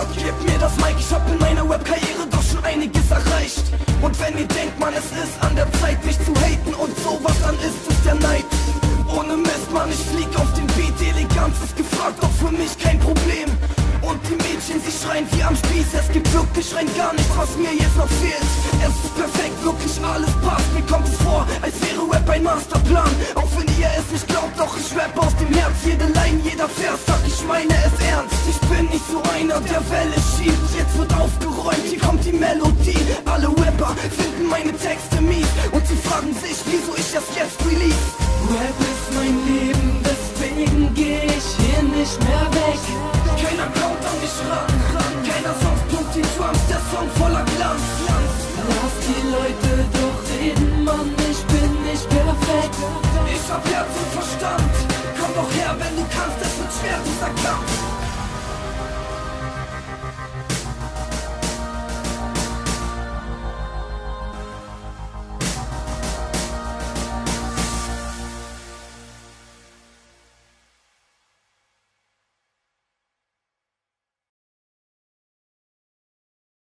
gesagt, gib mir das Mic, ich hab in meiner Web-Karriere doch schon einiges erreicht. Und wenn ihr denkt, man, es ist an der Zeit, mich zu haten und sowas, dann ist es der Neid. Ohne Mist, Mann, ich flieg auf den Beat, Eleganz ist gefragt, doch für mich kein Problem. Und die Mädchen, sie schreien wie am Spieß, es gibt wirklich rein gar nichts, was mir jetzt noch fehlt. Es ist perfekt, wirklich alles passt, mir kommt es vor, als wäre Rap ein Masterplan. Auch wenn ihr es nicht glaubt, doch ich rap aus dem Herz, jede Line, jeder Vers, sag ich meine es ernst. Ich bin nicht so einer, der Welle schiebt, jetzt wird aufgeräumt, hier kommt die Melodie. Alle Rapper finden meine Texte mies und sie fragen sich, wieso ich das jetzt release. Rap ist mein Leben.